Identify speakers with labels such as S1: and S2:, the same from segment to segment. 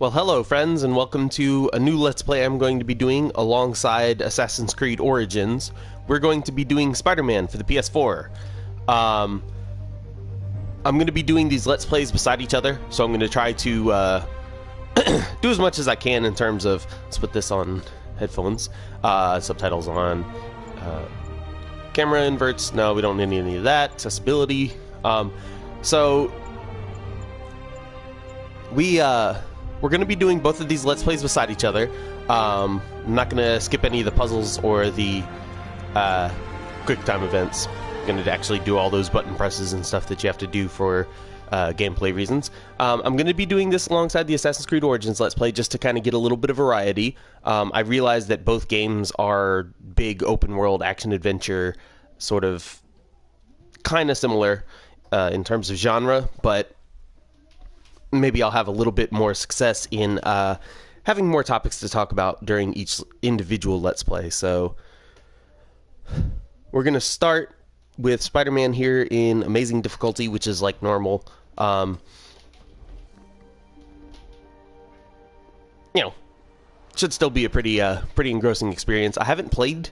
S1: Well, hello friends, and welcome to a new Let's Play I'm going to be doing alongside Assassin's Creed Origins. We're going to be doing Spider-Man for the PS4. I'm going to be doing these Let's Plays beside each other, so I'm going to try to do as much as I can in terms of... Let's put this on headphones, subtitles on, camera inverts, no, we don't need any of that, accessibility. We're going to be doing both of these Let's Plays beside each other. I'm not going to skip any of the puzzles or the quick time events. I'm going to actually do all those button presses and stuff that you have to do for gameplay reasons. I'm going to be doing this alongside the Assassin's Creed Origins Let's Play just to kind of get a little bit of variety. I realize that both games are big open world action-adventure, sort of kind of similar in terms of genre, but maybe I'll have a little bit more success in having more topics to talk about during each individual Let's Play. So we're going to start with Spider-Man here in Amazing Difficulty, which is like normal. Should still be a pretty engrossing experience. I haven't played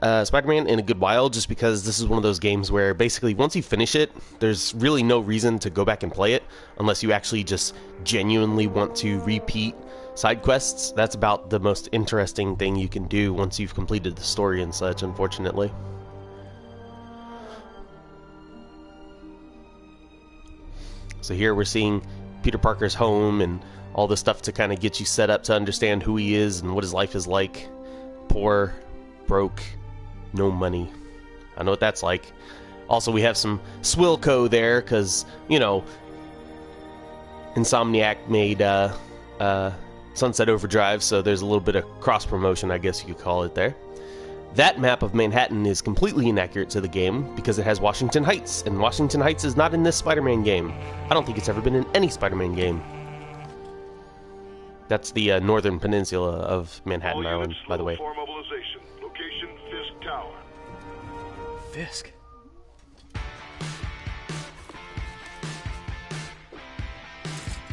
S1: Spider-Man in a good while just because this is one of those games where basically once you finish it, there's really no reason to go back and play it unless you actually just genuinely want to repeat side quests. That's about the most interesting thing you can do once you've completed the story and such, unfortunately. So here we're seeing Peter Parker's home and all the stuff to kind of get you set up to understand who he is and what his life is like. Poor, broke, no money. I know what that's like. Also, we have some Swilco there because, you know, Insomniac made Sunset Overdrive, so there's a little bit of cross-promotion, I guess you could call it there. That map of Manhattan is completely inaccurate to the game because it has Washington Heights, and Washington Heights is not in this Spider-Man game. I don't think it's ever been in any Spider-Man game. That's the northern peninsula of Manhattan Island, by the way.
S2: For mobilization. Location Fisk Tower.
S3: Fisk?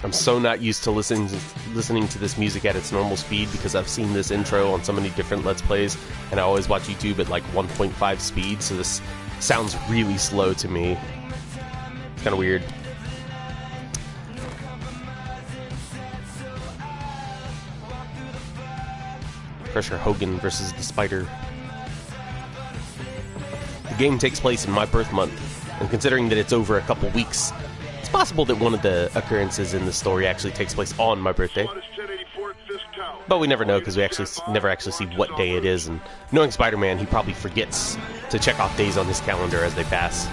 S1: I'm so not used to listening to this music at its normal speed because I've seen this intro on so many different Let's Plays, and I always watch YouTube at like 1.5 speed, so this sounds really slow to me. It's kind of weird. Pressure Hogan versus the Spider. The game takes place in my birth month, and considering that it's over a couple weeks, it's possible that one of the occurrences in the story actually takes place on my birthday. But we never know because we never actually see what day it is, and knowing Spider-Man, he probably forgets to check off days on his calendar as they pass.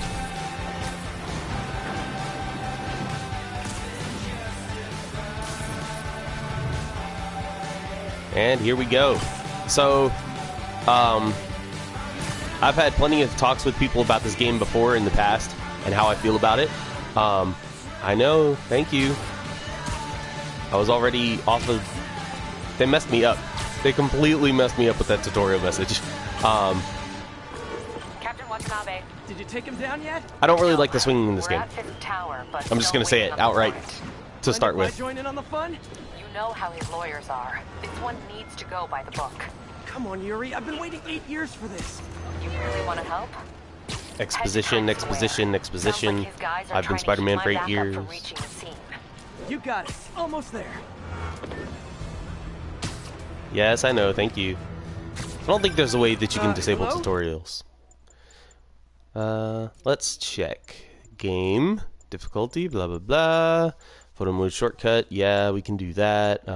S1: And here we go. So, I've had plenty of talks with people about this game before in the past and how I feel about it. I know, thank you. I was already off of... They messed me up. They completely messed me up with that tutorial message.
S4: Captain Watanabe.
S3: Did you take him down yet?
S1: I don't really like the swinging in this
S4: We're
S1: game.
S4: at Fisk Tower, but
S1: I'm just going to say it outright to start with.
S3: Join in on the fun?
S4: You know how his lawyers are. This one needs to go by the book.
S3: Come on, Yuri. I've been waiting 8 years for this.
S4: You really want to help?
S1: Exposition, exposition, exposition.
S4: Sounds like his guys are
S1: I've been
S4: trying to
S1: Spider-Man
S4: keep
S1: for
S4: my
S1: 8
S4: backup
S1: years.
S4: from reaching the scene.
S3: You got it. Almost there.
S1: Yes, I know, thank you. I don't think there's a way that you can disable
S3: hello?
S1: tutorials. Let's check. Game, difficulty, blah blah blah. Photo mode shortcut, yeah, we can do that.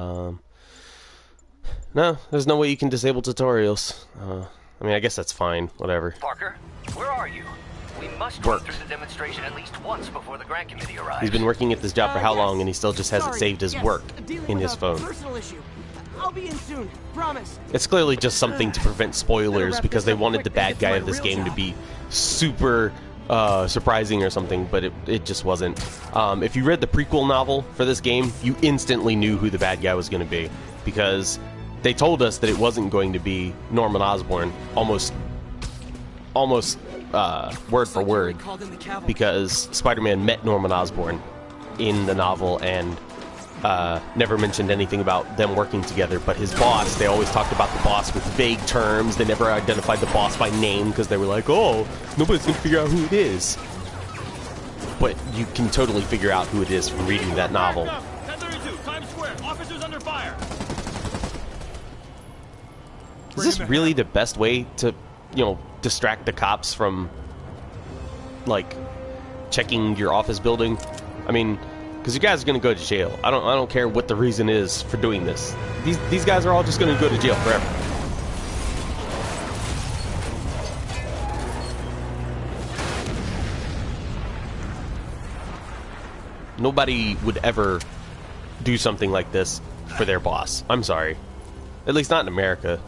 S1: No, there's no way you can disable tutorials. I mean, I guess that's fine, whatever.
S5: Parker, where are you? We must run through the demonstration at least once before the grant committee arrives.
S1: He's been working at this job for how long, and he still just hasn't saved his work
S3: Dealing
S1: in
S3: with
S1: his
S3: a
S1: phone.
S3: Personal issue. I'll be in soon. Promise.
S1: It's clearly just something to prevent spoilers because they wanted the bad guy of this game to be super surprising or something, but it just wasn't. If you read the prequel novel for this game, you instantly knew who the bad guy was going to be because they told us that it wasn't going to be Norman Osborn almost word for word, because Spider-Man met Norman Osborn in the novel, and never mentioned anything about them working together, but his boss, they always talked about the boss with vague terms. They never identified the boss by name because they were like, oh, nobody's going to figure out who it is. But you can totally figure out who it is from reading that novel.
S6: 1032, Times Square, officers under fire.
S1: Is this really the best way to, distract the cops from, like, checking your office building? I mean, because you guys are going to go to jail. I don't care what the reason is for doing this. These guys are all just going to go to jail forever. Nobody would ever do something like this for their boss. I'm sorry. At least not in America.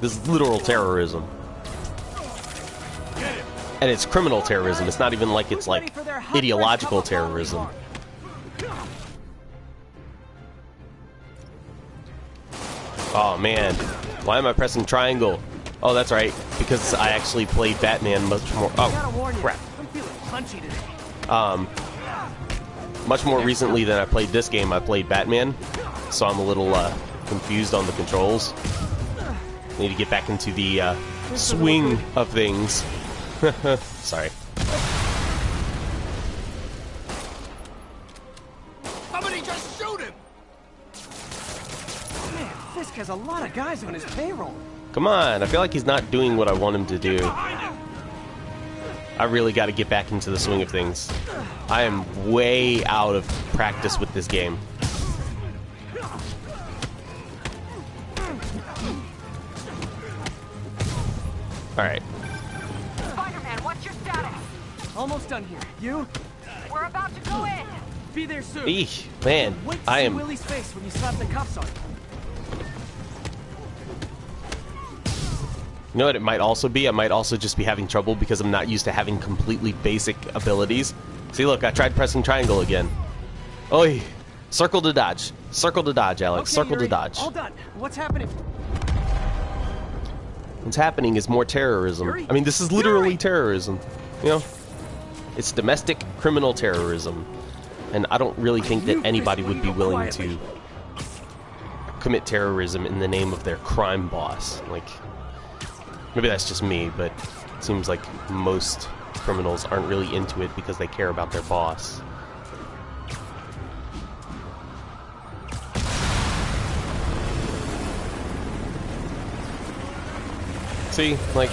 S1: This is literal terrorism. And it's criminal terrorism. It's not even like it's like ideological terrorism. Oh man, why am I pressing triangle? Oh, that's right, because I actually played Batman much more. Oh, crap.
S3: I'm feeling punchy today.
S1: Much more recently than I played this game. I played Batman, so I'm a little confused on the controls. I need to get back into the swing of things. Sorry.
S6: Somebody just shoot him!
S3: Man, Fisk has a lot of guys on his payroll.
S1: Come on, I feel like he's not doing what I want him to do. I really got to get back into the swing of things. I am way out of practice with this game. Alright.
S4: Spider-Man, what's your status?
S3: Almost done here. You?
S4: We're about to go in.
S3: Be there soon.
S1: Eesh, man,
S3: Wait to
S1: I
S3: see
S1: am...
S3: Willie's face when you slap the cuffs on him.
S1: You know what it might also be? I might also just be having trouble because I'm not used to having completely basic abilities. See, look, I tried pressing triangle again. Oi! Circle to dodge. Circle to dodge, Alex.
S3: Okay,
S1: Circle
S3: Yuri,
S1: to dodge.
S3: all done. What's happening?
S1: What's happening is more terrorism.
S3: Yuri?
S1: I mean, this is literally
S3: Yuri!
S1: terrorism. You know? It's domestic criminal terrorism. And I don't really think that anybody would be willing to commit terrorism in the name of their crime boss. Like, maybe that's just me, but it seems like most criminals aren't really into it because they care about their boss. See, like,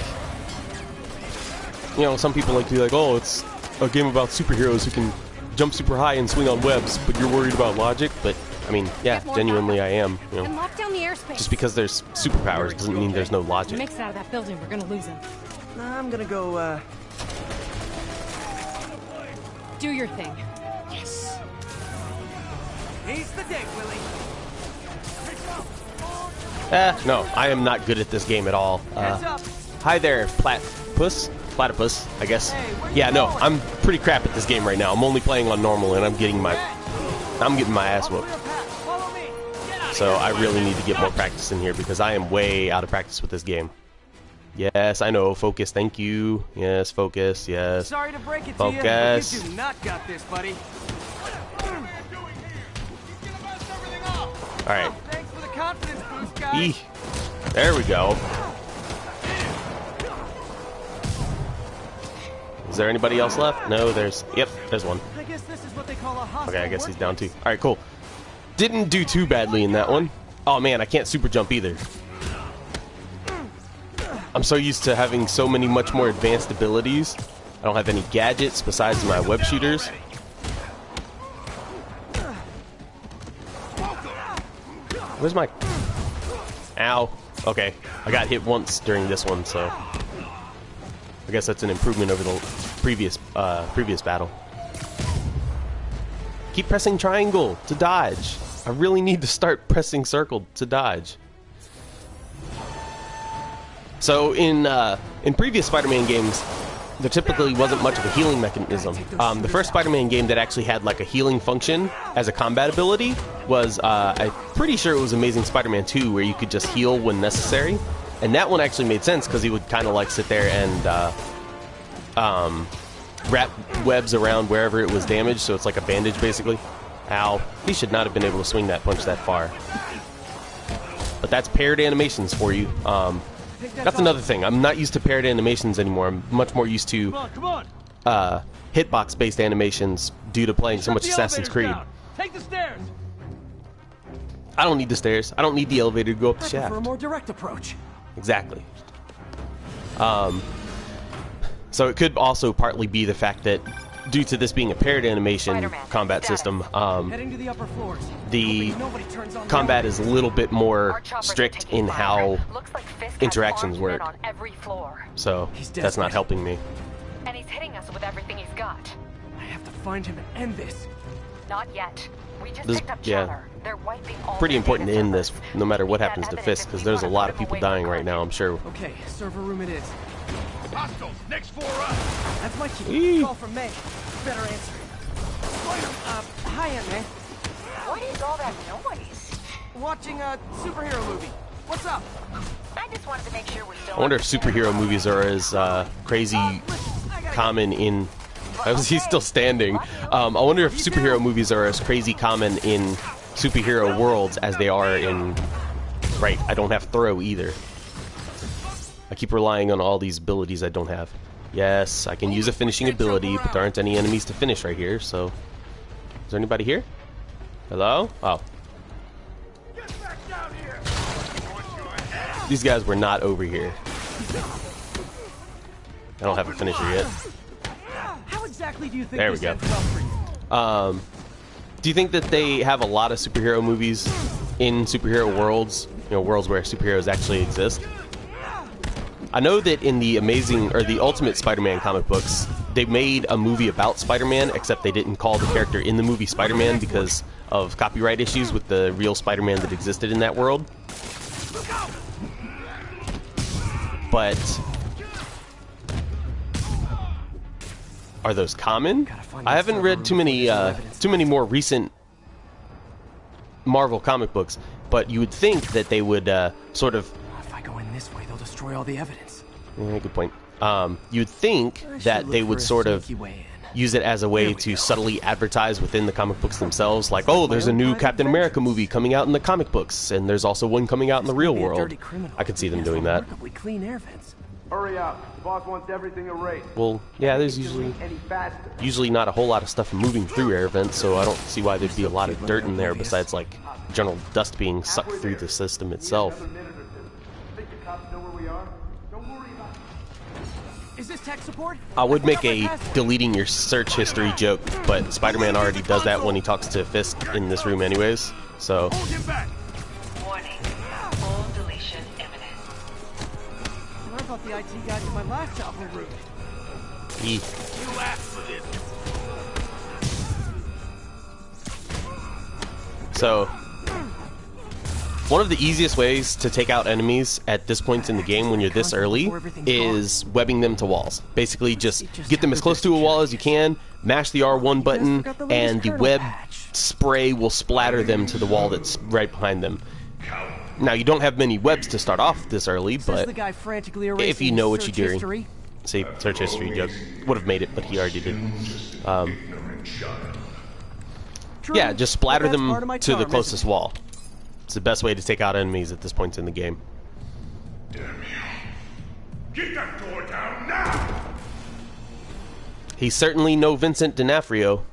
S1: you know, some people like to be like, oh, it's a game about superheroes who can jump super high and swing on webs, but you're worried about logic. But I mean, yeah, genuinely I am. You
S7: And
S1: know,
S7: lock down the airspace.
S1: just because there's superpowers doesn't mean there's no logic.
S7: Mix it out of that building, we're gonna lose him.
S3: Nah, I'm gonna go,
S7: Do your thing. Yes.
S3: He's the day, Willie.
S1: No, I am not good at this game at all.
S3: Heads up.
S1: Hi there, Platypus, I guess.
S3: Hey, where you
S1: Yeah, no,
S3: going?
S1: I'm pretty crap at this game right now. I'm only playing on normal, and I'm getting my ass whooped.
S3: Follow me. Get out of
S1: So I really need to get more practice in here because I am way out of practice with this game. Yes, I know. Focus, thank you. Yes, focus. Yes.
S3: Sorry to break it
S1: Focus.
S3: to you, but you do not got this, buddy.
S1: All right.
S3: Thanks for the confidence boost, guys.
S1: Eeh. There we go. Is there anybody else left? No, there's one.
S3: I guess this is what they call a hostile
S1: Okay, I guess he's down too.
S3: workplace.
S1: All right, cool. Didn't do too badly in that one. Oh man, I can't super jump either. I'm so used to having so many much more advanced abilities. I don't have any gadgets besides my web shooters. Where's my... Ow. Okay, I got hit once during this one, so... I guess that's an improvement over the previous battle. Keep pressing triangle to dodge. I really need to start pressing circle to dodge. So in previous Spider-Man games, there typically wasn't much of a healing mechanism. The first Spider-Man game that actually had like a healing function as a combat ability was, I'm pretty sure it was Amazing Spider-Man 2, where you could just heal when necessary. And that one actually made sense because he would kind of like sit there and wrap webs around wherever it was damaged, so it's like a bandage basically. Ow. He should not have been able to swing that punch that far. But that's paired animations for you. That's another thing. I'm not used to paired animations anymore. I'm much more used to hitbox-based animations due to playing so much Assassin's Creed.
S3: Take the stairs.
S1: I don't need the stairs. I don't need the elevator to go up the shaft.
S3: For a more direct approach.
S1: Exactly. So it could also partly be the fact that due to this being a paired animation
S4: Spider-Man,
S1: combat
S4: status.
S1: system,
S3: Heading to the upper floors.
S1: the
S3: Hoping nobody turns on
S1: combat is a little bit more
S4: Our choppers are
S1: strict
S4: taking
S1: in
S4: fire.
S1: how
S4: Looks like Fisk has
S1: interactions
S4: armed
S1: work.
S4: men on every floor.
S1: So
S3: He's
S1: that's not
S3: desperate.
S1: helping me.
S4: And he's hitting us with everything he's got.
S3: I have to find him and end this.
S4: Not yet. We just
S1: This-
S4: picked up
S1: yeah.
S4: chatter. They're wiping all
S1: Pretty
S4: their
S1: important to
S4: data
S1: end this,
S4: servers.
S1: no matter what
S4: Need that
S1: happens to
S4: evidence
S1: Fisk,
S4: if
S1: because
S4: we
S1: there's a
S4: wanna
S1: lot
S4: put
S1: of
S4: him
S1: people
S4: away from
S1: dying right now, I'm sure.
S3: Okay, server room it is.
S6: Hostiles, next floor up.
S3: That's my key.
S1: Eee.
S3: Call from May. Better answer. Hi, Aunt May.
S4: What is all that noise?
S3: Watching a superhero movie. What's up?
S4: I just wanted to make sure we're still.
S1: I wonder if superhero movies are as crazy common in... How is he still standing? I wonder if superhero movies are as crazy common in superhero worlds as they are in... Right, I don't have throw either. I keep relying on all these abilities I don't have. Yes, I can use a finishing ability, but there aren't any enemies to finish right here, so... Is there anybody here? Hello? Oh. These guys were not over here. I don't have a finisher yet.
S3: How exactly do you think
S1: There we
S3: this
S1: go.
S3: ends up for you?
S1: Do you think that they have a lot of superhero movies in superhero worlds? You know, worlds where superheroes actually exist? I know that in the the Ultimate Spider-Man comic books, they made a movie about Spider-Man, except they didn't call the character in the movie Spider-Man because of copyright issues with the real Spider-Man that existed in that world. But are those common? I haven't read too many more recent Marvel comic books, but you would think that they would sort of...
S3: If I go in this way, they'll destroy all the evidence.
S1: Good point. You'd think that they would sort of use it as a way to subtly advertise within the comic books themselves, like, oh, there's a new Captain America movie coming out in the comic books, and there's also one coming out in the real world. I could see them doing that.
S3: Clean air vents.
S8: Hurry up. The boss wants everything erased.
S1: Well, yeah, there's
S8: Any faster.
S1: usually not a whole lot of stuff moving through air vents, so I don't see why there'd be a lot of dirt in there besides, like, general dust being sucked through the system itself.
S8: Another minute or two. Think the cops know where we are? Don't worry about it.
S3: Is this tech support?
S1: I would
S3: forgot
S1: make
S3: my
S1: a
S3: password.
S1: deleting your search history joke, but Spider-Man already does that when he talks to Fisk in this room anyways, so...
S6: Hold him back.
S4: Warning. Full deletion imminent.
S3: I thought the IT guys in my laptop were rude.
S1: E.
S6: You asked for this.
S1: So, one of the easiest ways to take out enemies at this point in the game when you're this early is webbing them to walls. Basically, just get them as close to a wall as you can, mash the R1 button, and the web spray will splatter them to the wall that's right behind them. Now, you don't have many webs to start off this early,
S3: Says the
S1: but
S3: guy frantically
S1: if you
S3: erasing
S1: know what
S3: search
S1: you're doing,
S3: history.
S1: say search history joke would have made it, but he already did.
S3: True,
S1: Yeah, just
S3: but
S1: splatter
S3: that's part of
S1: them
S3: my
S1: to the
S3: charm,
S1: closest
S3: isn't it?
S1: wall. It's the best way to take out enemies at this point in the game.
S2: Damn you. Get that door down now!
S1: He's certainly no Vincent D'Onofrio,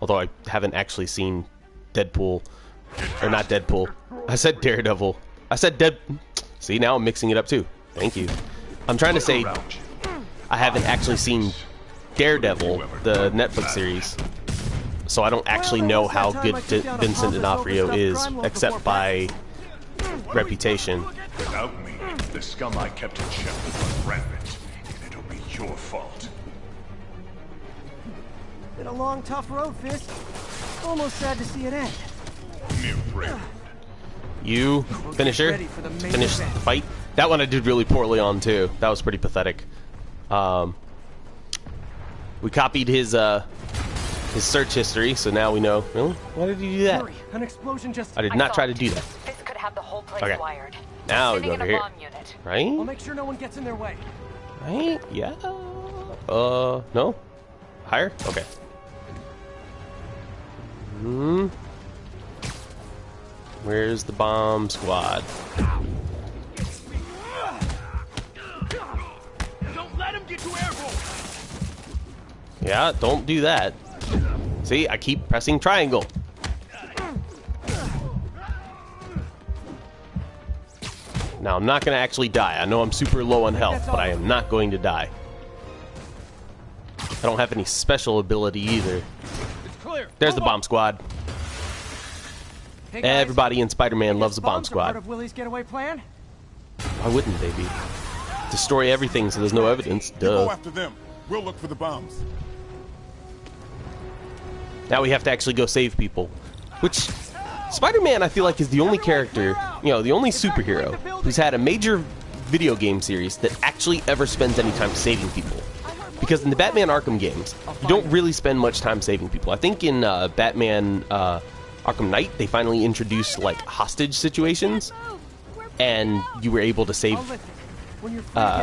S1: although I haven't actually seen Deadpool, or not Deadpool. I said Daredevil. I said See, now I'm mixing it up too. Thank you. I'm trying to say I haven't actually seen Daredevil, the Netflix series, so I don't actually know how good Vincent D'Onofrio is, except by reputation.
S2: Without me, the scum I kept in check will run rampant, and it'll be your fault.
S3: Been a long, tough road, Fisk. Almost sad to see it end.
S2: Mere friend.
S1: You, finisher,
S3: ready for the main
S1: finish the
S3: event.
S1: fight. That one I did really poorly on too. That was pretty pathetic. We copied his search history, so now we know. Really? Why did he do that?
S3: Hurry, an explosion just...
S1: I did not try to do that.
S4: This could have the whole place
S1: Okay.
S4: wired.
S1: Now we
S4: Sitting
S1: go
S4: in
S1: over
S4: a
S1: here.
S4: bomb unit.
S3: I'll
S1: Right?
S3: make sure no one gets in their way.
S1: Right? Yeah. No. Higher? Okay. Where's the bomb squad?
S6: Don't let him get too airborne.
S1: Yeah, don't do that. See, I keep pressing triangle. Now, I'm not going to actually die. I know I'm super low on health, but I am not going to die. I don't have any special ability either.
S3: It's clear.
S1: There's the bomb squad.
S3: Hey guys,
S1: Everybody in Spider-Man loves a bomb
S3: bombs are part
S1: squad.
S3: of Willie's getaway plan?
S1: Why wouldn't they be? Destroy everything so there's no evidence.
S9: Go
S1: Duh.
S9: after them. We'll look for the bombs.
S1: Now we have to actually go save people. Which, Spider-Man, I feel like, is the only character, you know, the only superhero who's had a major video game series that actually ever spends any time saving people. Because in the Batman Arkham games, you don't really spend much time saving people. I think in Batman Arkham Knight, they finally introduced, like, hostage situations, and you were able to save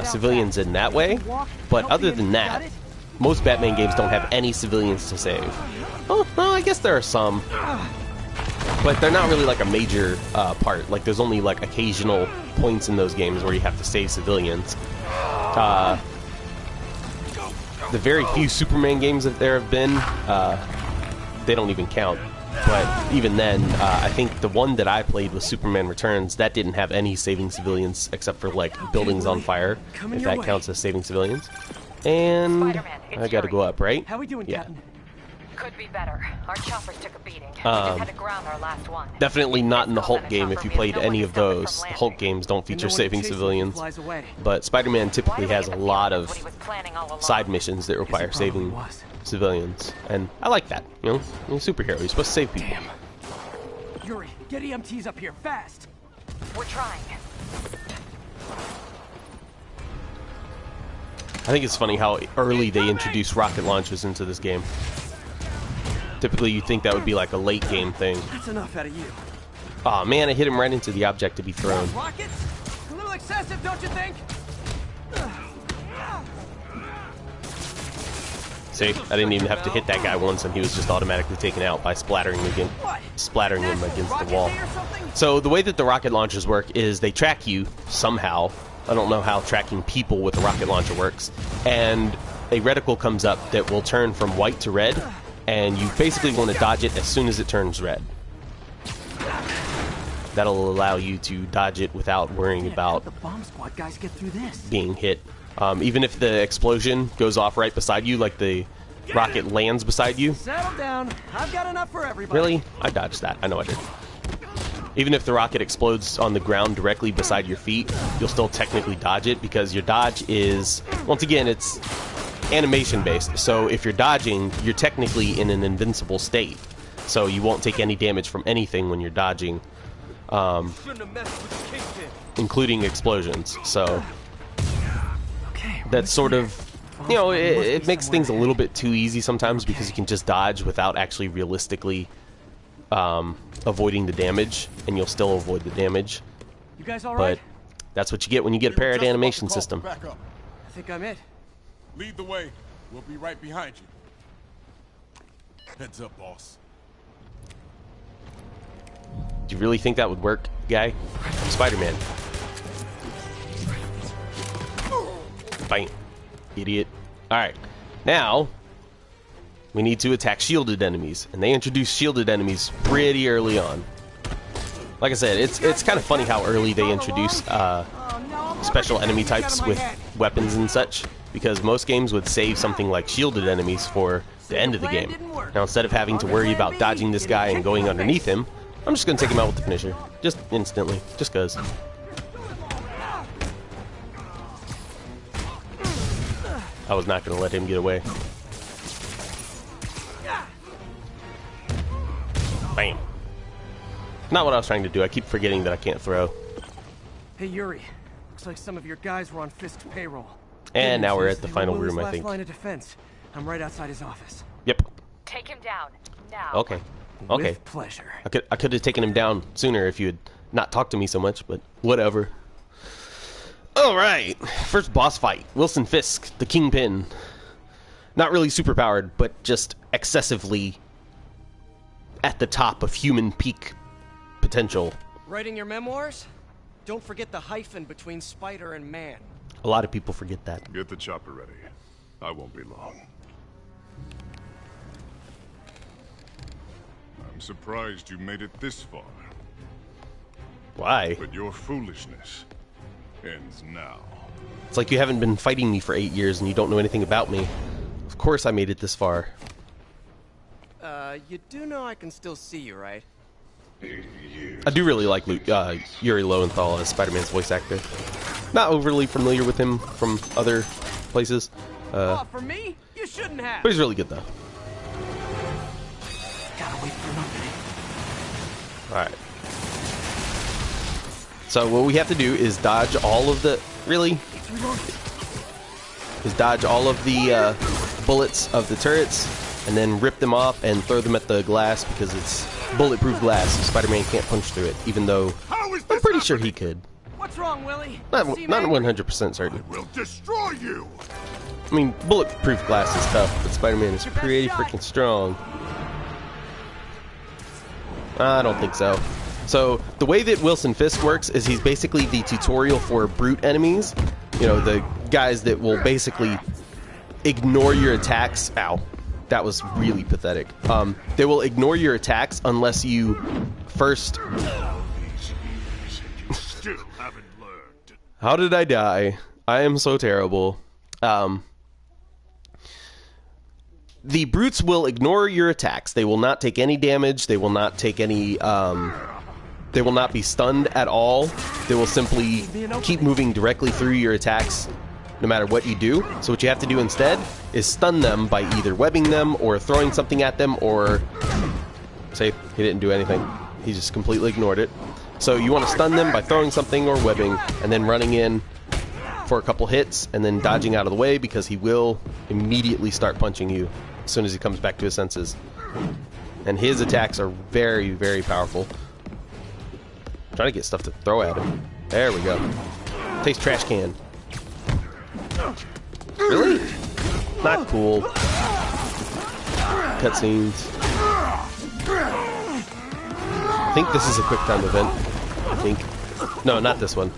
S1: civilians in that way. But other than that, most Batman games don't have any civilians to save. Oh, well, I guess there are some. But they're not really like a major part. Like, there's only like occasional points in those games where you have to save civilians. The very few Superman games that there have been, they don't even count. But even then, I think the one that I played was Superman Returns. That didn't have any saving civilians except for like buildings on fire, if that counts as saving civilians. And
S4: Spider-Man, it's
S1: I gotta
S4: Yuri.
S1: go up, right?
S3: How we doing,
S1: Yeah.
S3: Captain?
S4: Could be better. Our choppers took a beating. We just had to ground our last one.
S1: Definitely not in the Hulk game if you played any of those. The Hulk games don't feature saving civilians. But Spider-Man typically has a lot of
S4: What he was planning all along.
S1: side missions that require saving civilians. And I like that, you know? You're a superhero, you're supposed to save people.
S3: Yuri, get EMTs up here, fast!
S4: We're trying.
S1: I think it's funny how early they introduce rocket launchers into this game. Typically you'd think that would be like a late game thing.
S3: That's enough out of you.
S1: Aw, man, I hit him right into the object to be thrown.
S3: Rockets? A little excessive, don't you think?
S1: See, I didn't even have to hit that guy once, and he was just automatically taken out by splattering him against the wall. So the way that the rocket launchers work is they track you somehow. I don't know how tracking people with a rocket launcher works. And a reticle comes up that will turn from white to red, and you basically want to dodge it as soon as it turns red. That'll allow you to dodge it without worrying about
S3: the bomb squad guys get through this.
S1: being hit. Even if the explosion goes off right beside you, like the rocket lands beside you.
S3: Settle down. I've got enough for everybody.
S1: Really? I dodged that. I know I did. Even if the rocket explodes on the ground directly beside your feet, you'll still technically dodge it because your dodge is, once again, it's animation based. So if you're dodging, you're technically in an invincible state. So you won't take any damage from anything when you're dodging, including explosions. So that's sort of, you know, it makes things a little bit too easy sometimes because you can just dodge without actually realistically avoiding the damage, and you'll still avoid the damage.
S3: You guys all right?
S1: But that's what you get when you get a parrot animation system.
S9: Back up.
S3: I think I'm it.
S9: Lead the way. We'll be right behind you. Heads up, boss.
S1: Do you really think that would work, guy? I'm Spider-Man. Bang. Idiot. Alright. Now, we need to attack shielded enemies. And they introduced shielded enemies pretty early on. Like I said, it's kind of funny how early they introduce special enemy types with weapons and such. Because most games would save something like shielded enemies for the end of the game. Now, instead of having to worry about dodging this guy and going underneath him, I'm just going to take him out with the finisher. Just instantly. Just because. I was not going to let him get away. Bam. Not what I was trying to do. I keep forgetting that I can't throw.
S3: Hey Yuri, looks like some of your guys were on Fisk's payroll.
S1: And now we're at the final room, I
S3: last
S1: think.
S3: line of defense. I'm right outside his office.
S1: Yep.
S4: Take him down. Now.
S1: Okay. Okay.
S3: With pleasure.
S1: I could have taken him down sooner if you had not talked to me so much, but whatever. Alright. First boss fight. Wilson Fisk, the Kingpin. Not really superpowered, but just excessively at the top of human peak potential.
S3: Writing your memoirs? Don't forget the hyphen between spider and man.
S1: A lot of people forget that.
S2: Get the chopper ready. I won't be long. I'm surprised you made it this far.
S1: Why?
S2: But your foolishness ends now.
S1: It's like you haven't been fighting me for 8 years and you don't know anything about me. Of course I made it this far.
S3: You do know I can still see you, right?
S2: 80 years.
S1: I do really like Yuri Lowenthal as Spider-Man's voice actor. Not overly familiar with him from other places.
S3: Oh, for me? You shouldn't have.
S1: But he's really good, though.
S3: Gotta wait for an opening.
S1: Alright. So what we have to do is dodge all of the... Really? Is dodge all of the bullets of the turrets, and then rip them off and throw them at the glass because it's bulletproof glass. So Spider-Man can't punch through it, even though I'm pretty sure he could.
S3: What's wrong, Willie?
S1: Not 100% certain.
S2: Will destroy you.
S1: I mean, bulletproof glass is tough, but Spider-Man is pretty freaking strong. I don't think so. So the way that Wilson Fisk works is he's basically the tutorial for brute enemies. You know, the guys that will basically ignore your attacks. Ow. That was really pathetic. They will ignore your attacks unless you first...
S2: Still haven't learned.
S1: How did I die? I am so terrible. The brutes will ignore your attacks. They will not take any damage. They will not take any... they will not be stunned at all. They will simply keep moving directly through your attacks no matter what you do. So what you have to do instead is stun them by either webbing them or throwing something at them, or... Say, he didn't do anything. He just completely ignored it. So you want to stun them by throwing something or webbing, and then running in for a couple hits, and then dodging out of the way, because he will immediately start punching you as soon as he comes back to his senses. And his attacks are very, very powerful. I'm trying to get stuff to throw at him. There we go. Takes trash can. Really? Not cool. Cutscenes. I think this is a quick time event. I think. No, not this one.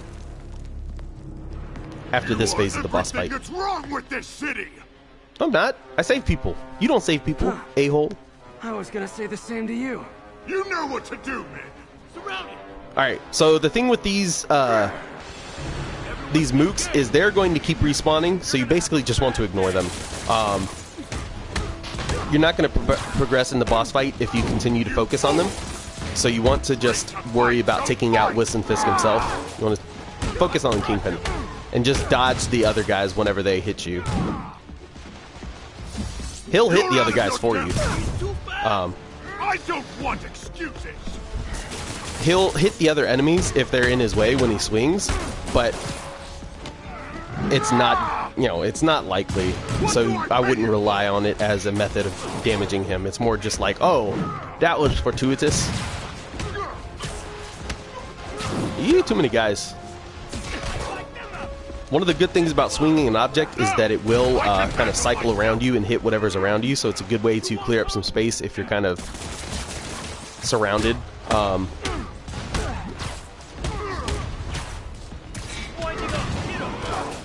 S1: After this phase of the boss fight.
S2: What's wrong with this city?
S1: I'm not. I save people. You don't save people, a-hole.
S3: I was gonna say the same to you.
S2: You know what to do, man.
S6: Surround it.
S1: Alright, so the thing with these mooks is they're going to keep respawning, so you basically just want to ignore them. You're not going to progress in the boss fight if you continue to focus on them. So you want to just worry about taking out Wilson Fisk himself. You want to focus on Kingpin. And just dodge the other guys whenever they hit you. He'll hit the other guys for you.
S2: I don't want excuses.
S1: He'll hit the other enemies if they're in his way when he swings, but it's not, you know, it's not likely. So I wouldn't rely on it as a method of damaging him. It's more just like, oh, that was fortuitous. You get too many guys. One of the good things about swinging an object is that it will kind of cycle around you and hit whatever's around you, so it's a good way to clear up some space if you're kind of surrounded.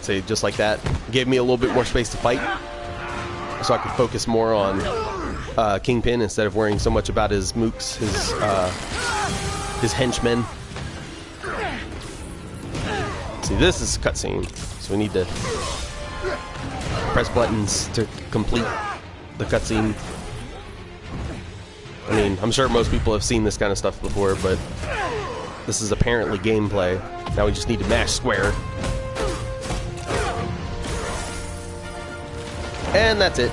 S1: Say just like that. Gave me a little bit more space to fight, so I could focus more on Kingpin instead of worrying so much about his mooks, his henchmen. See, this is a cutscene, so we need to press buttons to complete the cutscene. I mean, I'm sure most people have seen this kind of stuff before, but this is apparently gameplay. Now we just need to mash square. And that's it.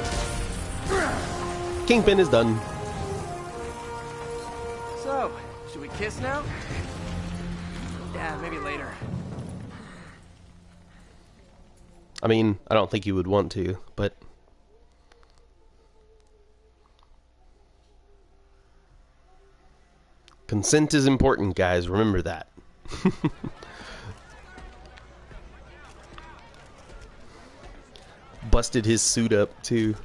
S1: Kingpin is done.
S3: So, should we kiss now? Yeah, maybe later.
S1: I mean, I don't think you would want to, but... Consent is important, guys. Remember that. Busted his suit up, too.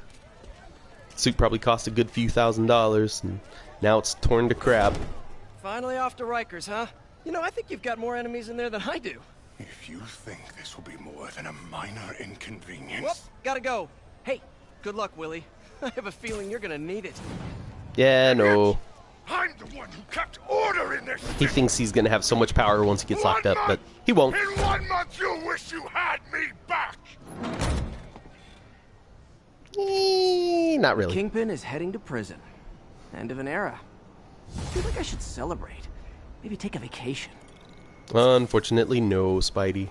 S1: Suit probably cost a good few $1,000s, and Now it's torn to crap.
S3: Finally off to Rikers, huh? You know, I think you've got more enemies in there than I do.
S2: If you think this will be more than a minor inconvenience...
S3: Whoop, gotta go. Hey, good luck, Willie. I have a feeling you're gonna need it.
S1: Yeah, no.
S2: I'm the one who kept order in this
S1: He thinks he's gonna have so much power once he gets locked up, but he won't.
S2: In 1 month, you'll wish you had me back!
S1: Not really.
S3: Kingpin is heading to prison. End of an era. I feel like I should celebrate. Maybe take a vacation.
S1: Unfortunately, no, Spidey.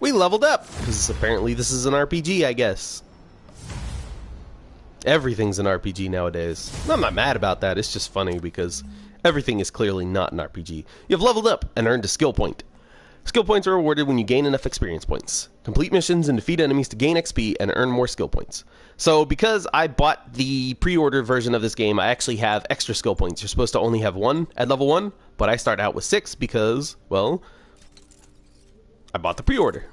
S1: We leveled up, because apparently this is an RPG, I guess. Everything's an RPG nowadays. I'm not mad about that, it's just funny because everything is clearly not an RPG. You've leveled up and earned a skill point. Skill points are awarded when you gain enough experience points. Complete missions and defeat enemies to gain XP and earn more skill points. So because I bought the pre-order version of this game, I actually have extra skill points. You're supposed to only have 1 at level 1, but I start out with 6 because, well, I bought the pre-order.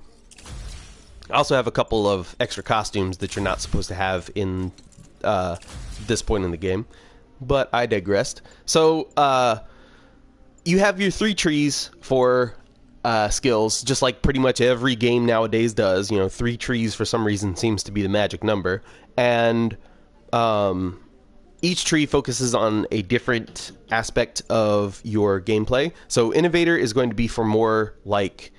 S1: I also have a couple of extra costumes that you're not supposed to have in this point in the game, but I digressed. So you have your 3 trees for skills, just like pretty much every game nowadays does. You know, 3 trees for some reason seems to be the magic number, and each tree focuses on a different aspect of your gameplay. So Innovator is going to be for more like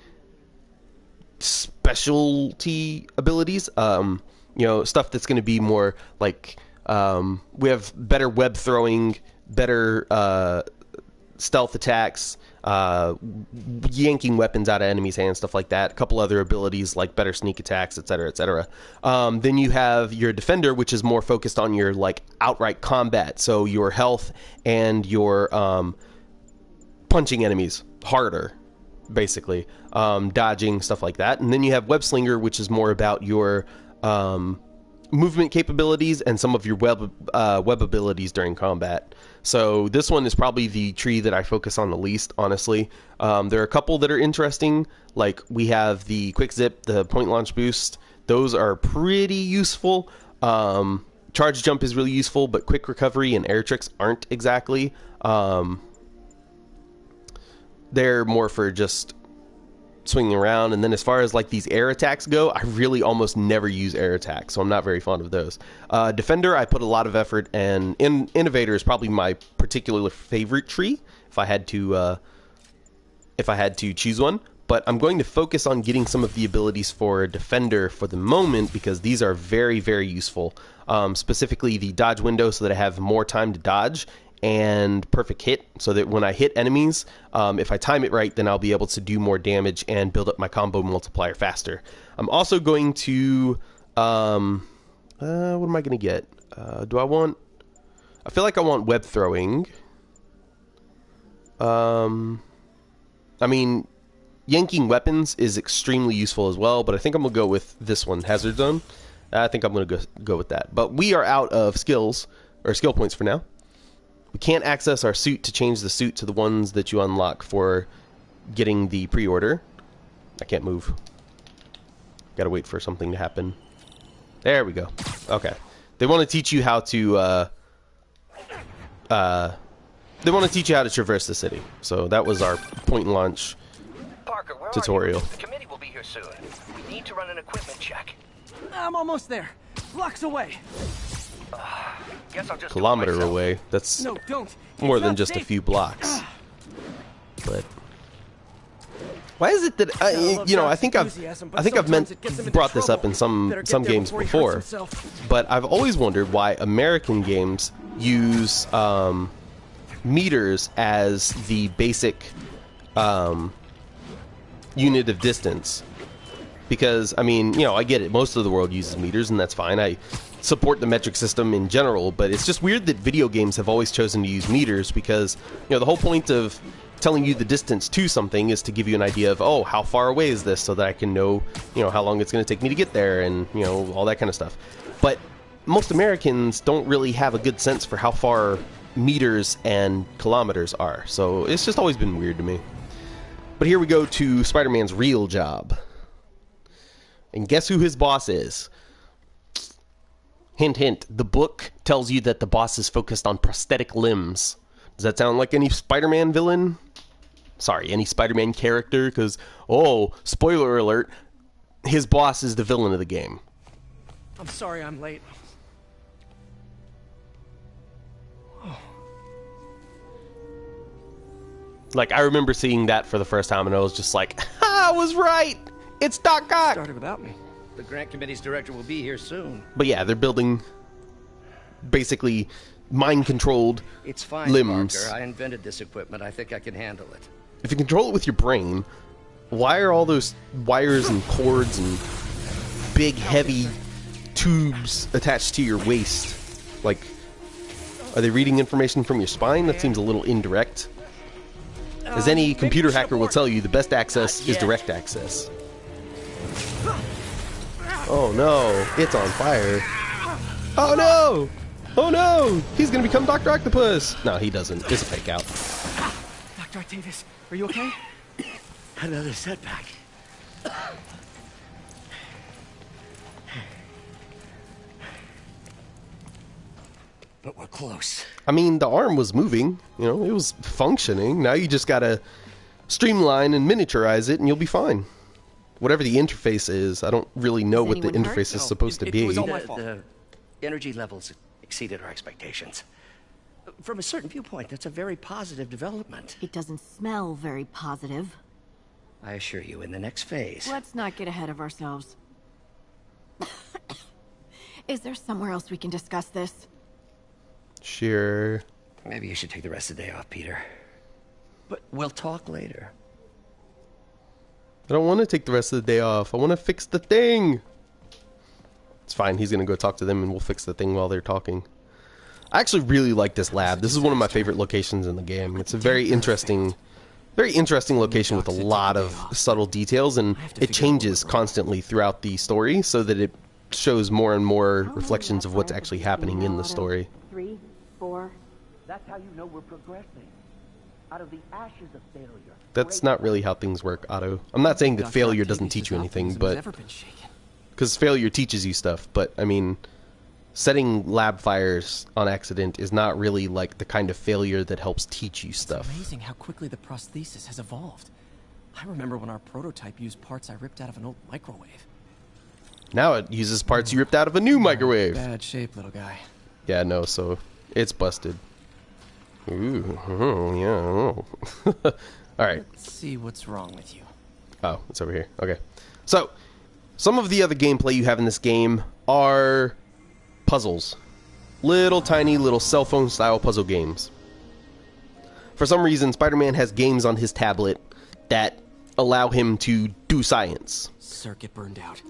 S1: specialty abilities, you know, stuff that's going to be more like we have better web throwing, better stealth attacks, yanking weapons out of enemies' hands, stuff like that. A couple other abilities like better sneak attacks, etc., etc. Then you have your defender, which is more focused on your like outright combat, so your health and your punching enemies harder, basically, dodging, stuff like that. And then you have web slinger, which is more about your movement capabilities and some of your web abilities during combat. So this one is probably the tree that I focus on the least, honestly. There are a couple that are interesting, like we have the quick zip, the point launch boost. Those are pretty useful. Charge jump is really useful, but quick recovery and air tricks aren't exactly. They're more for just swinging around. And then as far as like these air attacks go, I really almost never use air attacks, so I'm not very fond of those. Defender, I put a lot of effort, and Innovator is probably my particular favorite tree if I had to choose one. But I'm going to focus on getting some of the abilities for Defender for the moment, because these are very, very useful. Specifically the dodge window, so that I have more time to dodge, and perfect hit, so that when I hit enemies, if I time it right, then I'll be able to do more damage and build up my combo multiplier faster. I'm also going to what am I going to get? I feel like I want web throwing. I mean, yanking weapons is extremely useful as well, but I think I'm going to go with this one, Hazard Zone. I think I'm going to go with that. But we are out of skills, or skill points for now. We can't access our suit to change the suit to the ones that you unlock for getting the pre-order. I can't move. Gotta wait for something to happen. There we go. Okay. They want to teach you how to traverse the city. So that was our point and launch
S5: Parker, where
S1: tutorial.
S5: Are you? The committee will be here soon. We need to run an equipment check.
S3: I'm almost there. Blocks away.
S5: Guess I'll just
S1: Kilometer away. That's
S3: No, don't.
S1: more
S3: It's
S1: than
S3: not
S1: just a
S3: safe.
S1: few blocks. But why is it that I think I've brought this up in some games before, but I've always wondered why American games use meters as the basic unit of distance. Because, I mean, I get it. Most of the world uses meters, and that's fine. I support the metric system in general, but it's just weird that video games have always chosen to use meters, because, the whole point of telling you the distance to something is to give you an idea of, oh, how far away is this, so that I can know, how long it's going to take me to get there, and, all that kind of stuff. But most Americans don't really have a good sense for how far meters and kilometers are, so it's just always been weird to me. But here we go to Spider-Man's real job. And guess who his boss is? Hint, hint. The book tells you that the boss is focused on prosthetic limbs. Does that sound like any Spider-Man villain? Sorry, any Spider-Man character? Because, oh, spoiler alert, his boss is the villain of the game.
S3: I'm sorry I'm late.
S1: Like, I remember seeing that for the first time, and I was just like, I was right! It's Doc Ock!
S3: Started without me.
S5: The grant committee's director will be here soon.
S1: But yeah, they're building basically mind-controlled
S5: It's fine,
S1: limbs.
S5: Parker. I invented this equipment. I think I can handle it.
S1: If you control it with your brain, why are all those wires and cords and big, heavy tubes attached to your waist? Like, are they reading information from your spine? That seems a little indirect. As any computer hacker will tell you, the best access is direct access. Oh no, it's on fire. Oh no! Oh no! He's gonna become Dr. Octopus! No, he doesn't. It's a fake out.
S3: Dr. Octavius, are you okay?
S5: Another setback. But we're close.
S1: I mean, the arm was moving, you know, it was functioning. Now you just gotta streamline and miniaturize it and you'll be fine. Whatever the interface is, I don't really know what the interface is supposed to be.
S3: It was all my fault.
S5: The energy levels exceeded our expectations. From a certain viewpoint, that's a very positive development.
S10: It doesn't smell very positive.
S5: I assure you, in the next phase.
S10: Let's not get ahead of ourselves. Is there somewhere else we can discuss this?
S1: Sure.
S5: Maybe you should take the rest of the day off, Peter. But we'll talk later.
S1: I don't want to take the rest of the day off. I want to fix the thing. It's fine. He's going to go talk to them and we'll fix the thing while they're talking. I actually really like this lab. This is one of my favorite locations in the game. It's a very interesting location with a lot of subtle details, and it changes constantly throughout the story so that it shows more and more reflections of what's actually happening in the story.
S10: 3, 4.
S3: That's how you know we're progressing. Out of the ashes of failure.
S1: That's not really how things work, Otto. I'm not saying that failure doesn't teach you anything, but because failure teaches you stuff, but I mean, setting lab fires on accident is not really like the kind of failure that helps teach you stuff.
S3: It's amazing how quickly the prosthesis has evolved. I remember when our prototype used parts I ripped out of an old microwave.
S1: Now it uses parts you ripped out of a new microwave.
S3: Bad shape, little guy.
S1: Yeah, no, so it's busted. Ooh, yeah. Alright.
S3: Let's see what's wrong with you.
S1: Oh, it's over here. Okay. So, some of the other gameplay you have in this game are puzzles. Little tiny little cell phone style puzzle games. For some reason, Spider-Man has games on his tablet that allow him to do science.
S3: Circuit burned out.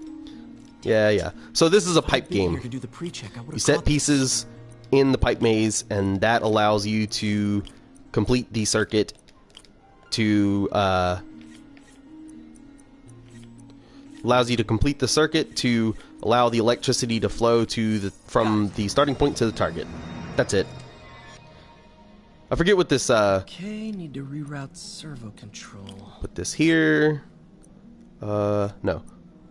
S1: Yeah. So this is a pipe game. You set pieces in the pipe maze, and that allows you to complete the circuit to allow the electricity to flow to from the starting point to the target. That's it. I forget what this
S3: Okay, need to reroute servo control.
S1: Put this here. No.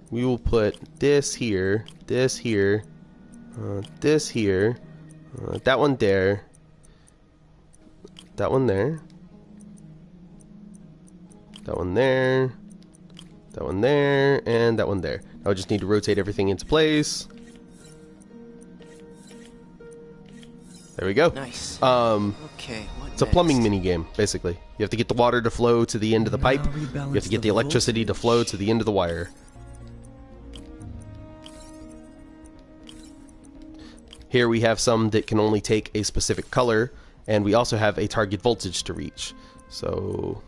S1: We will put this here, this here, this here, that one there, that one there, that one there, that one there, and that one there. Now I just need to rotate everything into place. There we go.
S3: Nice.
S1: Okay. It's a plumbing mini game, basically. You have to get the water to flow to the end of the pipe. You have to get the electricity to flow to the end of the wire. Here we have some that can only take a specific color, and we also have a target voltage to reach. So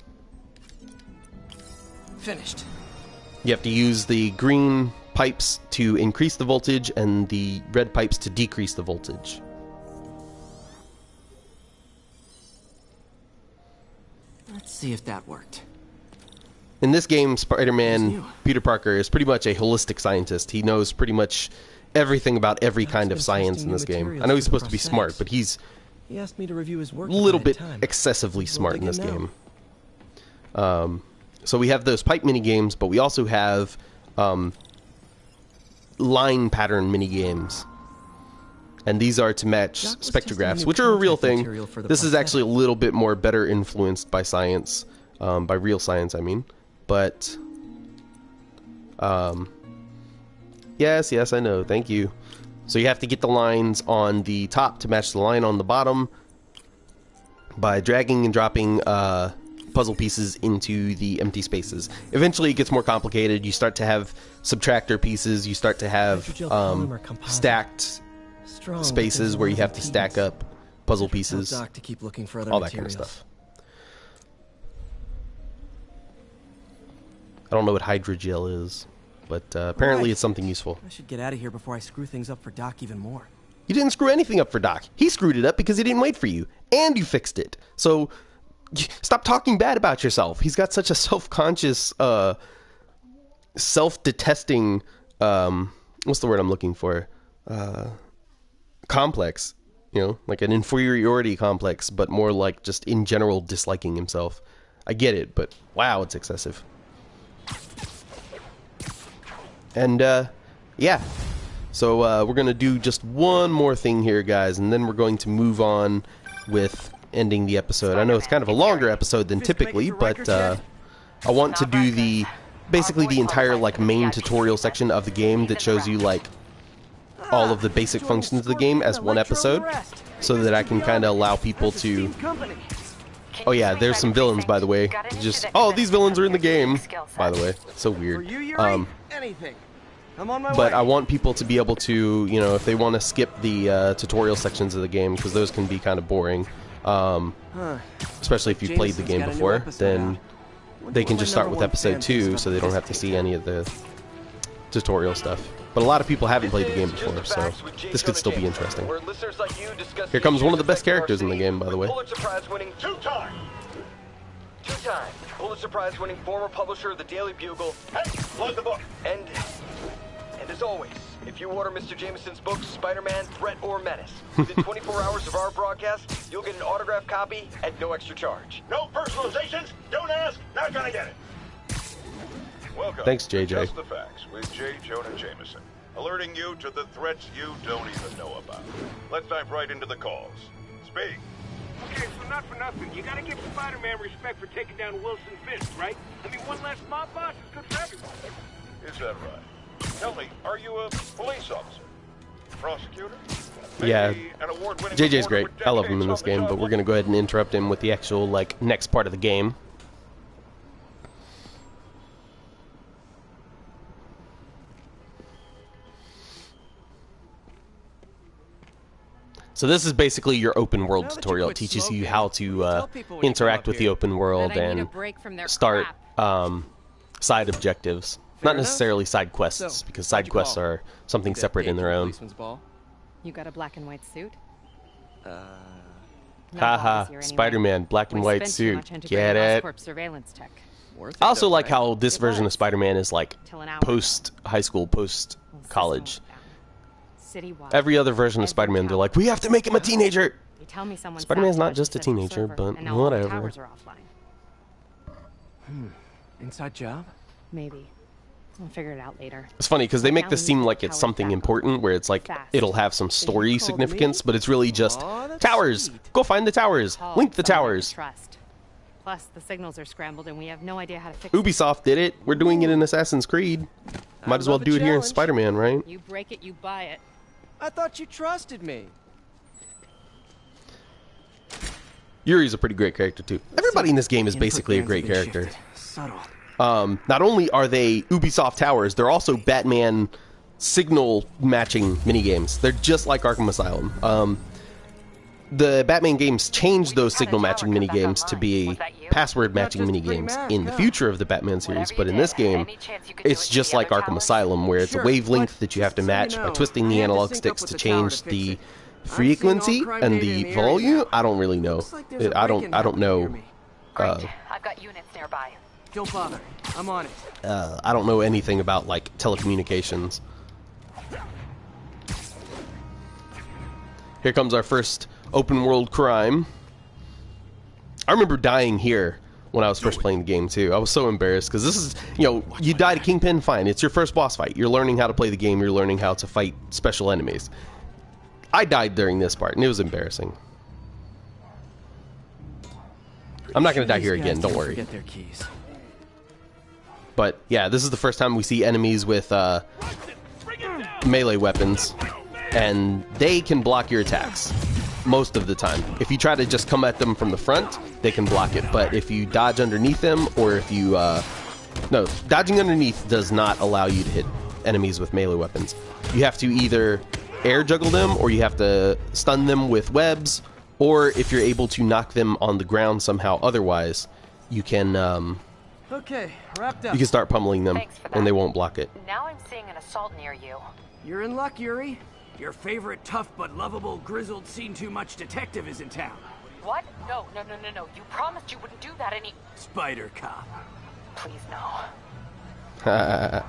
S3: finished.
S1: You have to use the green pipes to increase the voltage and the red pipes to decrease the voltage.
S3: Let's see if that worked.
S1: In this game, Spider-Man, Peter Parker, is pretty much a holistic scientist. He knows pretty much everything about every kind of science in this game. I know he's supposed to be smart, but he's
S3: he asked me to review his work
S1: a little bit excessively smart in this game. So we have those pipe mini games, but we also have line pattern mini games. and these are to match
S3: Doc was
S1: spectrographs,
S3: testing
S1: which
S3: new
S1: are a real
S3: contact
S1: thing.
S3: material for the
S1: This is actually a
S3: prosthetic.
S1: little bit more better influenced by science, by real science, I mean. But, yes, I know, thank you. So you have to get the lines on the top to match the line on the bottom by dragging and dropping puzzle pieces into the empty spaces. Eventually it gets more complicated. You start to have subtractor pieces, you start to have
S3: Hydrogel polymer composite.
S1: stacked
S3: Strong,
S1: spaces
S3: but
S1: where you have to
S3: there's
S1: stack up puzzle
S3: Tell
S1: pieces,
S3: Doc to keep looking for other
S1: all that kind
S3: materials.
S1: of stuff. I don't know what hydrogel is, but apparently
S3: Right.
S1: it's something useful.
S3: I should get out of here before I screw things up for Doc even more.
S1: You didn't screw anything up for Doc. He screwed it up because he didn't wait for you, and you fixed it. So stop talking bad about yourself. He's got such a self-conscious, self-detesting, what's the word I'm looking for? Complex. You know, like an inferiority complex, but more like just in general disliking himself. I get it, but wow, it's excessive. And, yeah. So, we're gonna do just one more thing here, guys, and then we're going to move on with ending the episode. I know it's kind of a longer episode than typically, but, I want to do the, basically the entire, like, main tutorial section of the game that shows you, like, all of the basic functions of the game as one episode, so that I can kind of allow people to... Oh yeah, there's some villains, by the way. Just, oh, these villains are in the game, by the way. So weird.
S3: Anything. I'm on my
S1: But
S3: way.
S1: I want people to be able to, you know, if they want to skip the tutorial sections of the game, because those can be kind of boring, especially if you've played the game before, then they can just start with episode 2, so they don't have to see any of the tutorial stuff. But a lot of people haven't played the game before, so this could still be interesting. Here comes one of the best characters in the game, by the way.
S8: Pulitzer Prize winning two-time Pulitzer Prize winning former publisher of the Daily Bugle. Hey, plug the book. And as always, if you order Mr. Jameson's books, Spider-Man, Threat or Menace, within 24 hours of our broadcast, you'll get an autographed copy at no extra charge.
S2: No personalizations. Don't ask. Not gonna get it. Welcome.
S1: Thanks, JJ.
S2: to Just the Facts with J. Jonah Jameson, alerting you to the threats you don't even know about. Let's dive right into the calls. Speak.
S6: Okay, so not for nothing. You gotta give Spider-Man respect for taking down Wilson Fisk, right? I mean, one less mob boss is good for everyone.
S2: Is that right? Tell me, are you a police officer? Prosecutor?
S1: Yeah,
S2: Maybe an award-winning
S1: JJ's
S2: reporter
S1: great.
S2: with
S1: I love him in
S2: decades
S1: this
S2: on the
S1: game,
S2: job?
S1: but we're going to go ahead and interrupt him with the actual, like, next part of the game. So this is basically your open world
S3: Now that you
S1: tutorial. It
S3: quit
S1: teaches
S3: smoking,
S1: you how
S3: tell
S1: to
S3: people when you
S1: interact
S3: come
S1: with
S3: up
S1: the
S3: here.
S1: open world
S7: That I need a
S1: and
S7: break from their
S1: start
S7: crap.
S1: side objectives.
S3: Fair
S1: Not
S3: enough.
S1: necessarily side quests,
S3: So,
S1: because
S3: why'd
S1: side
S3: you
S1: quests
S3: call?
S1: are something
S3: Got
S1: separate in
S3: paid
S1: their
S3: for
S1: own.
S3: policeman's ball?
S7: You got a black and white suit? No
S1: Haha,
S7: balls here anyway.
S1: Spider-Man, black and
S7: We
S1: white
S7: spent too
S1: suit.
S7: much integrating
S1: Get it?
S7: Oscorp surveillance tech.
S3: Worth it
S1: I also
S3: though,
S1: like
S3: right?
S1: how this
S7: It
S1: version of
S7: was.
S1: Spider-Man is like
S7: Till an hour
S1: post high school, post
S7: Well, system
S1: college.
S7: was down. Citywide.
S1: Every other version of
S7: Every
S1: Spider-Man, they're
S7: tower.
S1: like, we have to make him a teenager.
S7: You tell me someone
S1: Spider-Man's not
S7: sabotaged
S1: just a
S7: the central
S1: teenager,
S7: server,
S1: but
S7: and now all the
S1: whatever.
S7: towers are offline.
S3: Inside job?
S7: Maybe. I'll figure it out later.
S1: It's funny because they make
S7: Now
S1: this
S7: we
S1: seem
S7: need
S1: like
S7: the
S1: it's
S7: towers
S1: something
S7: back
S1: important, where it's like
S7: Fast.
S1: it'll have some story
S3: called
S1: significance,
S3: me?
S1: but it's really just
S3: Aw, that's
S1: towers.
S3: sweet.
S1: Go find the towers.
S7: Call
S1: Link the
S7: someone I
S1: towers.
S7: can trust. Plus, the signals are scrambled, and we have no idea how to fix it.
S1: Ubisoft did it. We're doing it in Assassin's Creed. Might as well
S3: love a
S1: do it here in
S3: challenge.
S1: Spider-Man, right?
S7: You break it, you buy it.
S3: I thought you trusted me.
S1: Yuri's a pretty great character too. Everybody in this game is
S3: Input
S1: basically a
S3: bands
S1: great
S3: have been
S1: character.
S3: shifted. Subtle.
S1: Not only are they Ubisoft towers, they're also Batman signal matching minigames. They're just like Arkham Asylum. The Batman games changed those signal matching minigames to be password matching minigames in the future of the Batman series, but in this game, it's just like Arkham Asylum, where it's a
S3: Sure,
S1: wavelength
S3: but
S1: that you have to
S3: just so you
S1: match by
S3: know,
S1: twisting
S3: I
S1: the
S3: had to
S1: analog
S3: sync up
S1: sticks
S3: with
S1: to
S3: the tower
S1: change
S3: to fix
S1: the
S3: it.
S1: frequency
S3: I'm seeing all crime
S1: and
S3: data
S1: the
S3: in the area
S1: volume.
S3: now.
S1: I don't really know.
S3: Looks like there's a
S1: I
S3: break-in
S1: don't
S3: happening near
S1: know.
S3: me.
S4: Great. I've got units nearby.
S3: Don't bother. I'm on it.
S1: I don't know anything about like telecommunications. Here comes our first open world crime. I remember dying here when I was first playing the game too. I was so embarrassed because this is, you know, you die to Kingpin, fine. It's your first boss fight. You're learning how to play the game. You're learning how to fight special enemies. I died during this part, and it was embarrassing. I'm not going to die here again, don't worry.
S3: Get their keys.
S1: But, yeah, this is the first time we see enemies with melee weapons, and they can block your attacks most of the time. If you try to just come at them from the front, they can block it. But if you dodge underneath them, or if you... no, dodging underneath does not allow you to hit enemies with melee weapons. You have to either air juggle them, or you have to stun them with webs, or if you're able to knock them on the ground somehow otherwise, you can
S3: Okay, wrapped up.
S1: you can start pummeling them, and they won't block it.
S4: Now I'm seeing an assault near you.
S3: You're in luck, Yuri. Your favorite tough but lovable, grizzled, seen-too-much detective is in town.
S4: What? No. You promised you wouldn't do that any...
S3: Spider Cop.
S4: Please, no.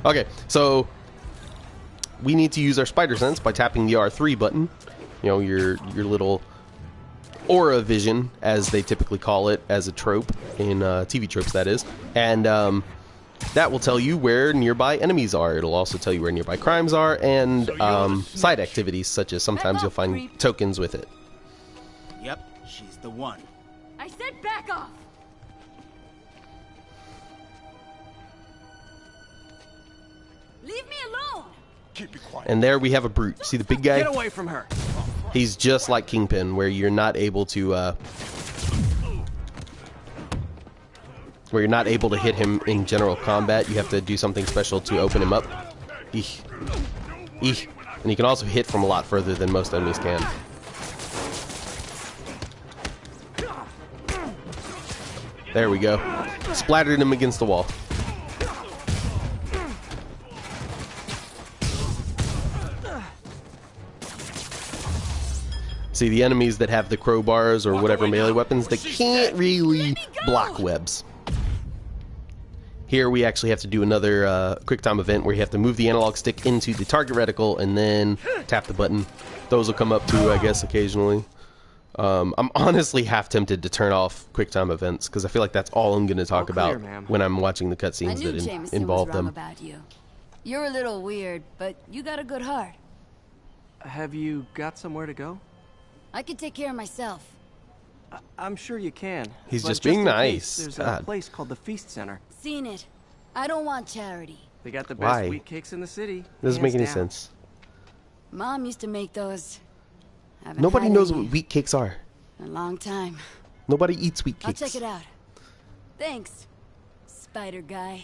S1: Okay, so we need to use our spider sense by tapping the R3 button. You know, your little aura vision, as they typically call it, as a trope in TV tropes, that is. And that will tell you where nearby enemies are. It'll also tell you where nearby crimes are, and side activities, such as sometimes you'll find tokens with it.
S11: Yep, she's the one.
S10: I said back off! Leave me alone!
S9: Keep it quiet.
S1: And there we have a brute. See the big guy?
S3: Get away from her.
S1: He's just like Kingpin, where you're not able to hit him in general combat. You have to do something special to open him up. Eek. Eek. And you can also hit from a lot further than most enemies can. There we go. Splattered him against the wall. See, the enemies that have the crowbars or whatever melee weapons, they can't really block webs. Here we actually have to do another quick time event where you have to move the analog stick into the target reticle and then tap the button. Those will come up too, I guess, occasionally. I'm honestly half tempted to turn off quick time events because I feel like that's all I'm going to talk about when I'm watching the cutscenes that involve them.
S10: About you. You're a little weird, but you got a good heart.
S3: Have you got somewhere to go?
S10: I can take care of myself.
S3: I'm sure you can.
S1: He's
S3: but
S1: just being
S3: in
S1: nice.
S3: Case, there's
S1: God.
S3: a place called the Feast Center.
S10: Seen it. I don't want charity.
S3: They got the best
S1: Why?
S3: wheat cakes in the city.
S1: Doesn't make any
S3: down.
S1: sense.
S10: Mom used to make those. Haven't
S1: Nobody
S10: had
S1: knows
S10: any
S1: what wheat cakes are.
S10: in a long time.
S1: Nobody eats wheat
S10: I'll
S1: cakes.
S10: check it out. Thanks, Spider Guy.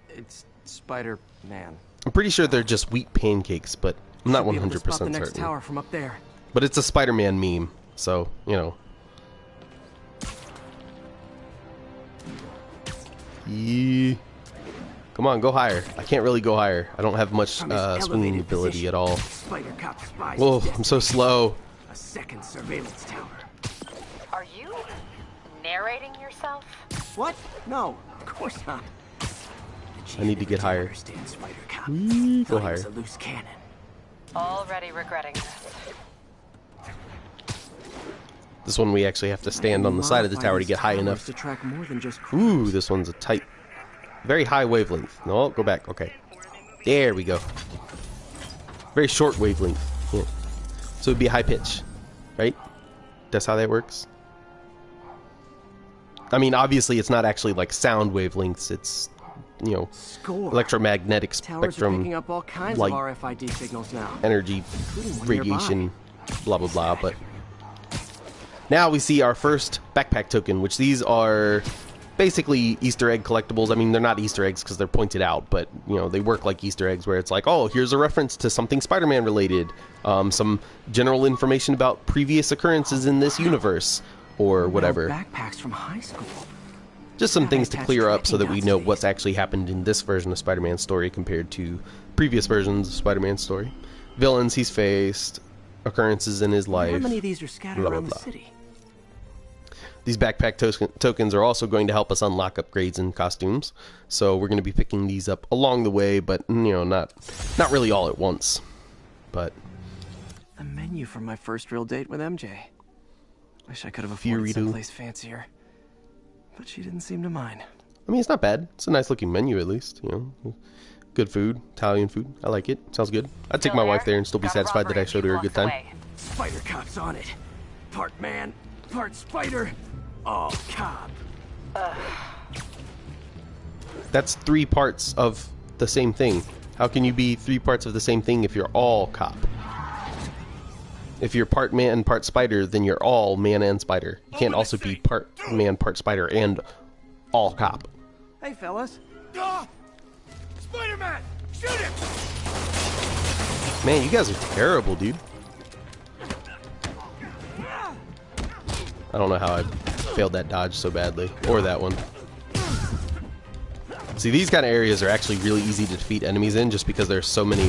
S3: It's Spider-Man.
S1: I'm pretty sure they're just wheat pancakes, but I'm not
S3: Should be able to
S1: 100%
S3: spot the next
S1: certain.
S3: tower from up there.
S1: But it's a Spider-Man meme, so, you know. Yeah. Come on, go higher. I can't really go higher. I don't have much swinging ability at all.
S3: Spider Cop spies
S1: Whoa,
S3: his
S1: I'm so slow.
S3: a second surveillance tower.
S4: Are you narrating yourself?
S3: What? No, of course not.
S1: I need to get higher.
S3: Understand Spider Cop.
S1: Go
S3: Thought he
S1: higher.
S3: was a loose cannon.
S4: Already regretting this.
S1: This one we actually have to stand on the side of the tower to get high enough.
S3: To track more than just
S1: Ooh, this one's a tight, very high wavelength. No, go back. Okay. There we go. Very short wavelength. Yeah. So it'd be a high pitch, right? That's how that works. I mean, obviously it's not actually like sound wavelengths. It's, you know, electromagnetic
S3: Towers are picking
S1: spectrum,
S3: up all kinds
S1: light,
S3: of RFID signals now.
S1: energy,
S3: Including one
S1: radiation, blah blah blah. But now we see our first backpack token, which these are basically Easter egg collectibles. I mean, they're not Easter eggs because they're pointed out, but, you know, they work like Easter eggs where it's like, oh, here's a reference to something Spider-Man related, some general information about previous occurrences in this universe, or whatever.
S3: Backpacks from high school.
S1: Just some things to clear up so that we know what's actually happened in this version of Spider-Man's story compared to previous versions of Spider-Man's story. Villains he's faced, occurrences in his life.
S3: How many of these are scattered
S1: blah, blah,
S3: around
S1: blah.
S3: the city?
S1: These backpack tokens are also going to help us unlock upgrades and costumes. So we're going to be picking these up along the way, but, you know, not really all at once. But
S3: The menu for my first real date with MJ. Wish I could have afforded someplace fancier. But she didn't seem to mind.
S1: I mean, it's not bad. It's a nice looking menu, at least, you know. good food, Italian food. I like it. Sounds good. I'd take my wife there and still be satisfied that I showed her a good time.
S3: Spider Cop's on it. Part man, part spider, all cop.
S1: That's 3 parts of the same thing. How can you be 3 parts of the same thing if you're all cop? If you're part man, part spider, then you're all man and spider. You can't also be part man, part spider, and all cop.
S3: Hey, fellas.
S6: Spider-Man! Shoot him!
S1: Man, you guys are terrible, dude. I don't know how I failed that dodge so badly. Or that one. See, these kind of areas are actually really easy to defeat enemies in just because there's so many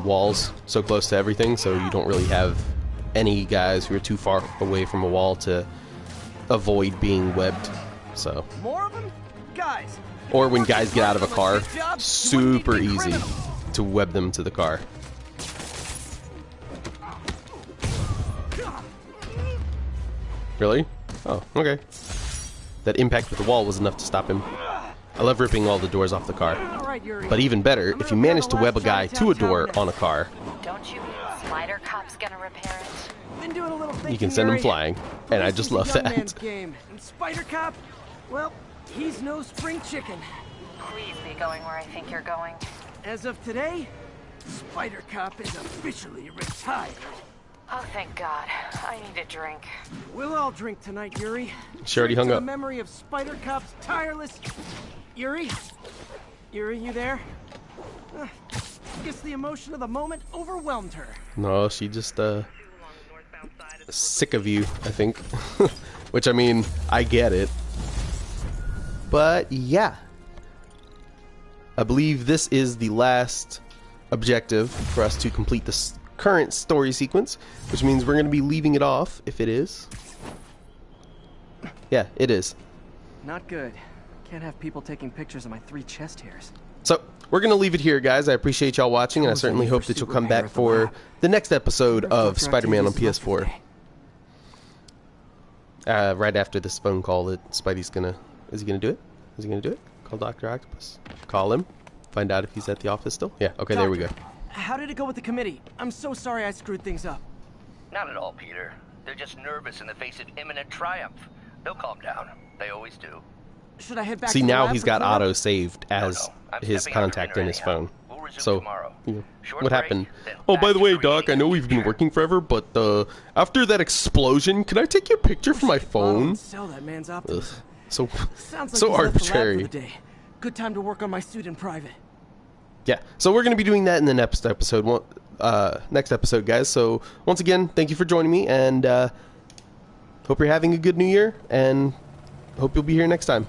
S1: walls so close to everything, so you don't really have any guys who are too far away from a wall to avoid being webbed. So
S3: More of them? Guys.
S1: or when guys get out of a car, super easy to web them to the car. Really? Oh, okay. That impact with the wall was enough to stop him. I love ripping all the doors off the car. But even better, if you manage to web a guy to a door on a car,
S4: Don't you mean Spider Cop's gonna repair it?
S3: Been doing a little thinking,
S1: you can send him
S3: Yuri.
S1: flying. And I just love
S3: Young
S1: that.
S3: man's game. And Spider Cop, well, he's no spring chicken.
S4: Please be going where I think you're going.
S3: As of today, Spider Cop is officially retired.
S4: Oh, thank God. I need a drink.
S3: We'll all drink tonight, Yuri.
S1: She already hung
S3: To
S1: up.
S3: the memory of Spider Cop's tireless... Yuri? Yuri, you there? Guess the emotion of the moment overwhelmed her.
S1: No, she just sick of you, I think. Which, I mean, I get it. But yeah, I believe this is the last objective for us to complete this current story sequence, which means we're going to be leaving it off, if it is. Yeah, it is.
S3: Not good. Can't have people taking pictures of my 3 chest hairs.
S1: So, we're going to leave it here, guys. I appreciate y'all watching, and I certainly hope that you'll come back for the next episode of Spider-Man on PS4. Right after this phone call that Spidey's gonna... Is he gonna do it? Is he gonna do it? Call Dr. Octopus. Call him. Find out if he's at the office still. Yeah, okay, there we go.
S3: How did it go with the committee? I'm so sorry I screwed things up.
S5: Not at all, Peter. They're just nervous in the face of imminent triumph. They'll calm down. They always do.
S3: Should I head back
S1: See,
S3: to the
S1: now
S3: lab
S1: he's
S3: for
S1: got
S3: cleanup?
S1: Otto saved as his contact in his phone. So, you know, what happened? Oh, by the way, Doc, I know we've been working forever, but after that explosion, can I take your picture from my phone?
S3: Sell that man's optimism.
S1: So,
S3: Sounds like
S1: so
S3: he's left the lab for
S1: arbitrary.
S3: the day. Good time to work on my suit in private.
S1: Yeah, so we're going to be doing that in the next episode, guys. So, once again, thank you for joining me, and hope you're having a good new year, and hope you'll be here next time.